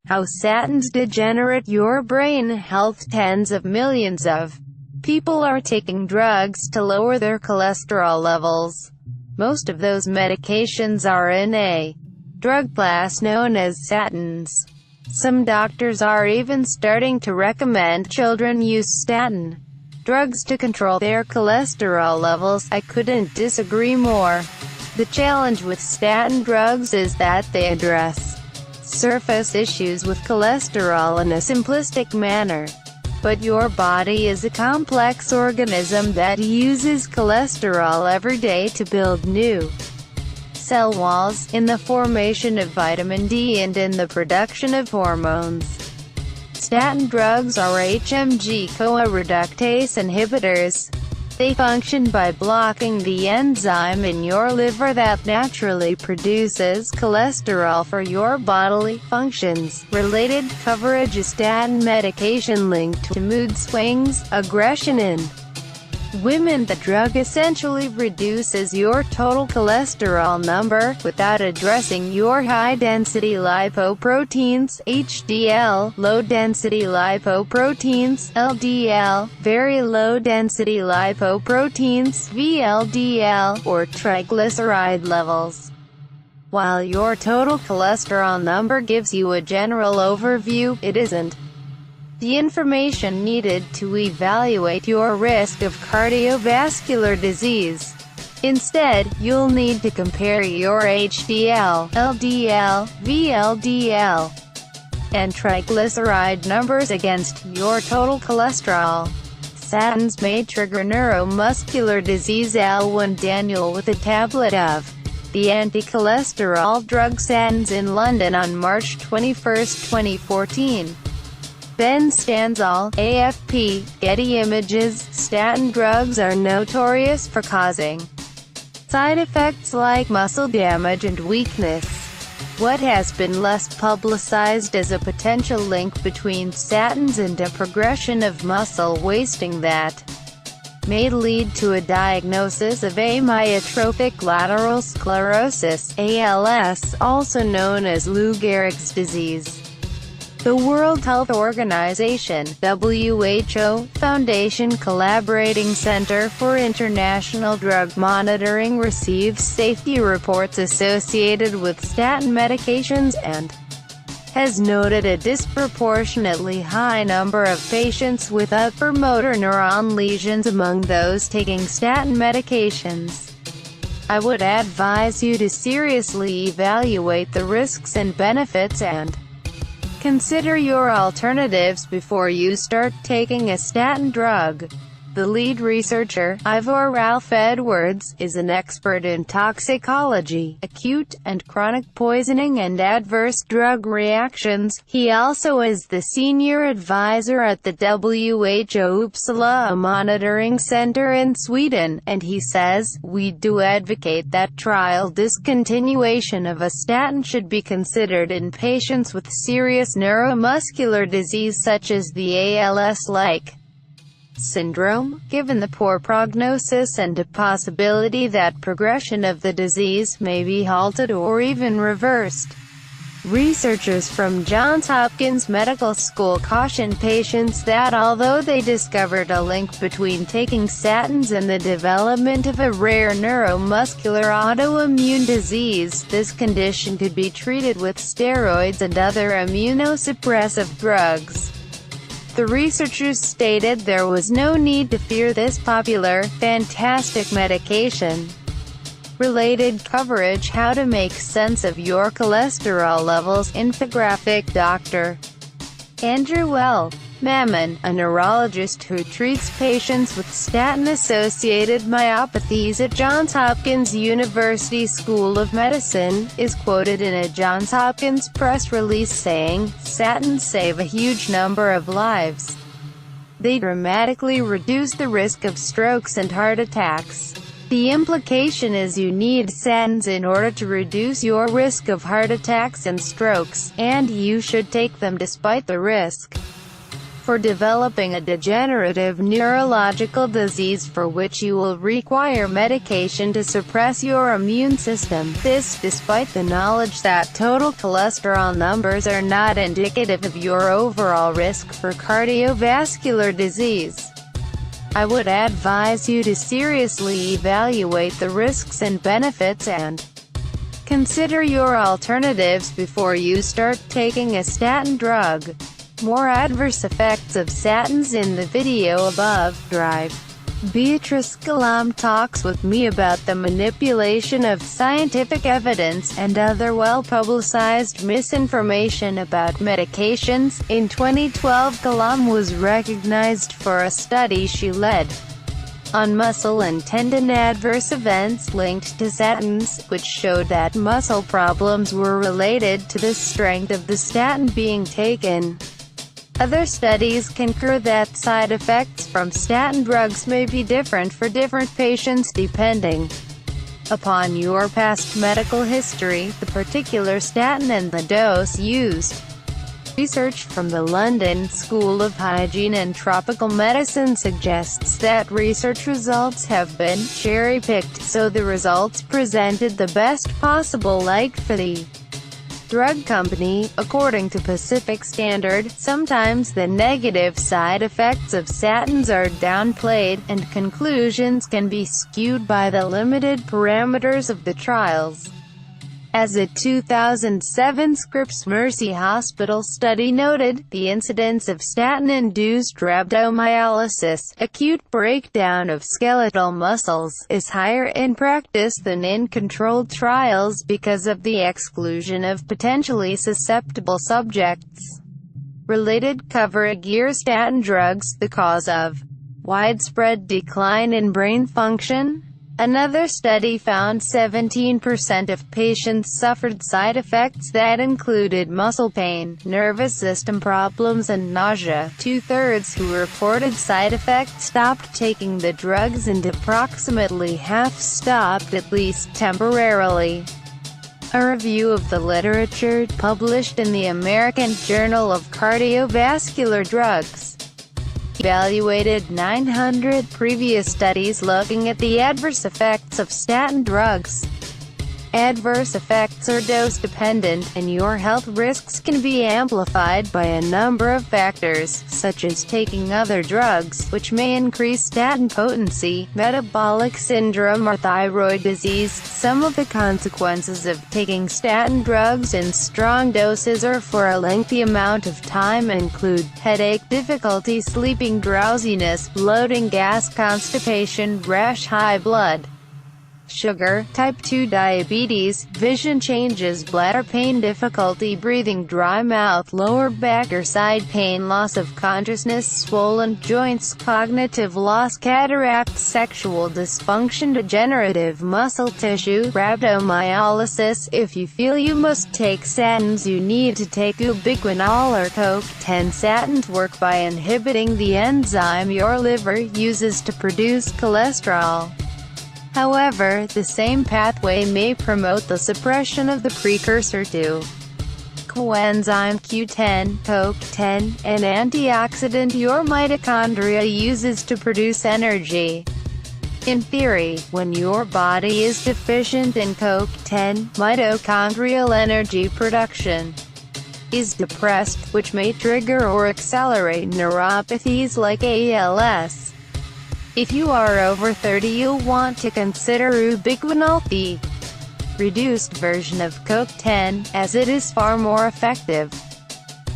How statins degenerate your brain health. Tens of millions of people are taking drugs to lower their cholesterol levels. Most of those medications are in a drug class known as statins. Some doctors are even starting to recommend children use statin drugs to control their cholesterol levels. I couldn't disagree more. The challenge with statin drugs is that they address surface issues with cholesterol in a simplistic manner. But your body is a complex organism that uses cholesterol every day to build new cell walls, in the formation of vitamin D and in the production of hormones. Statin drugs are HMG-CoA reductase inhibitors. They function by blocking the enzyme in your liver that naturally produces cholesterol for your bodily functions. Related coverage. A statin medication linked to mood swings, aggression in women. The drug essentially reduces your total cholesterol number, without addressing your high-density lipoproteins, HDL, low-density lipoproteins, LDL, very low-density lipoproteins, VLDL, or triglyceride levels. While your total cholesterol number gives you a general overview, it isn't the information needed to evaluate your risk of cardiovascular disease. Instead, you'll need to compare your HDL, LDL, VLDL, and triglyceride numbers against your total cholesterol. Statins may trigger neuromuscular disease. L1 Daniel with a tablet of the anti-cholesterol drug statins in London on March 21, 2014. Ben Stanzal, AFP, Getty Images. Statin drugs are notorious for causing side effects like muscle damage and weakness. What has been less publicized is a potential link between statins and a progression of muscle wasting that may lead to a diagnosis of amyotrophic lateral sclerosis, ALS, also known as Lou Gehrig's disease. The World Health Organization (WHO) Foundation Collaborating Center for International Drug Monitoring receives safety reports associated with statin medications and has noted a disproportionately high number of patients with upper motor neuron lesions among those taking statin medications. I would advise you to seriously evaluate the risks and benefits and consider your alternatives before you start taking a statin drug. The lead researcher, Ivor Ralph Edwards, is an expert in toxicology, acute and chronic poisoning and adverse drug reactions. He also is the senior advisor at the WHO Uppsala Monitoring Center in Sweden, and he says, "We do advocate that trial discontinuation of a statin should be considered in patients with serious neuromuscular disease such as the ALS-like syndrome, given the poor prognosis and a possibility that progression of the disease may be halted or even reversed." Researchers from Johns Hopkins Medical School caution patients that although they discovered a link between taking statins and the development of a rare neuromuscular autoimmune disease, this condition could be treated with steroids and other immunosuppressive drugs. The researchers stated there was no need to fear this popular, fantastic medication. Related coverage. How to make sense of your cholesterol levels. Infographic. Dr. Andrew L. Mammon, a neurologist who treats patients with statin-associated myopathies at Johns Hopkins University School of Medicine, is quoted in a Johns Hopkins press release saying, "Statins save a huge number of lives. They dramatically reduce the risk of strokes and heart attacks. The implication is you need statins in order to reduce your risk of heart attacks and strokes, and you should take them despite the risk." for developing a degenerative neurological disease for which you will require medication to suppress your immune system. This, despite the knowledge that total cholesterol numbers are not indicative of your overall risk for cardiovascular disease. I would advise you to seriously evaluate the risks and benefits and consider your alternatives before you start taking a statin drug. More adverse effects of statins in the video above. Drive. Beatrice Kalam talks with me about the manipulation of scientific evidence and other well-publicized misinformation about medications. In 2012, Kalam was recognized for a study she led on muscle and tendon adverse events linked to statins, which showed that muscle problems were related to the strength of the statin being taken. Other studies concur that side effects from statin drugs may be different for different patients depending upon your past medical history, the particular statin and the dose used. Research from the London School of Hygiene and Tropical Medicine suggests that research results have been cherry-picked, so the results presented the best possible light for the drug company. According to Pacific Standard, sometimes the negative side effects of statins are downplayed, and conclusions can be skewed by the limited parameters of the trials. As a 2007 Scripps Mercy Hospital study noted, the incidence of statin-induced rhabdomyolysis, acute breakdown of skeletal muscles, is higher in practice than in controlled trials because of the exclusion of potentially susceptible subjects. Related cover gear statin drugs, the cause of widespread decline in brain function. Another study found 17% of patients suffered side effects that included muscle pain, nervous system problems and nausea. Two-thirds who reported side effects stopped taking the drugs, and approximately half stopped at least temporarily. A review of the literature, published in the American Journal of Cardiovascular Drugs, evaluated 900 previous studies looking at the adverse effects of statin drugs. Adverse effects are dose-dependent, and your health risks can be amplified by a number of factors, such as taking other drugs, which may increase statin potency, metabolic syndrome or thyroid disease. Some of the consequences of taking statin drugs in strong doses or for a lengthy amount of time include headache, difficulty sleeping, drowsiness, bloating, gas, constipation, rash, high blood sugar, type 2 diabetes, vision changes, bladder pain, difficulty breathing, dry mouth, lower back or side pain, loss of consciousness, swollen joints, cognitive loss, cataracts, sexual dysfunction, degenerative muscle tissue, rhabdomyolysis. If you feel you must take statins, you need to take ubiquinol or CoQ10. Statins work by inhibiting the enzyme your liver uses to produce cholesterol. However, the same pathway may promote the suppression of the precursor to coenzyme Q10, CoQ10, an antioxidant your mitochondria uses to produce energy. In theory, when your body is deficient in CoQ10, mitochondrial energy production is depressed, which may trigger or accelerate neuropathies like ALS. If you are over 30, you'll want to consider ubiquinol, the reduced version of CoQ10, as it is far more effective.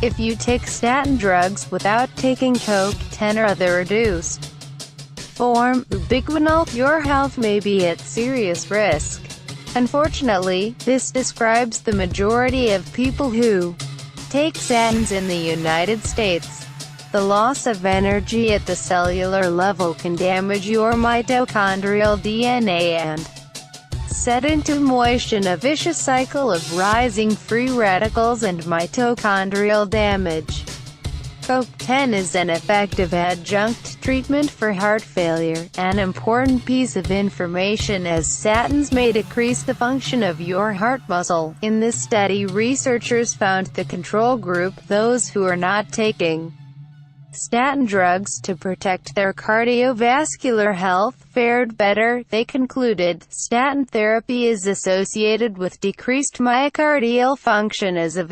If you take statin drugs without taking CoQ10 or other reduced form, ubiquinol, your health may be at serious risk. Unfortunately, this describes the majority of people who take statins in the United States. The loss of energy at the cellular level can damage your mitochondrial DNA and set into motion a vicious cycle of rising free radicals and mitochondrial damage. CoQ10 is an effective adjunct treatment for heart failure, an important piece of information as statins may decrease the function of your heart muscle. In this study, researchers found the control group, those who are not taking statin drugs to protect their cardiovascular health fared better. They concluded, statin therapy is associated with decreased myocardial function as a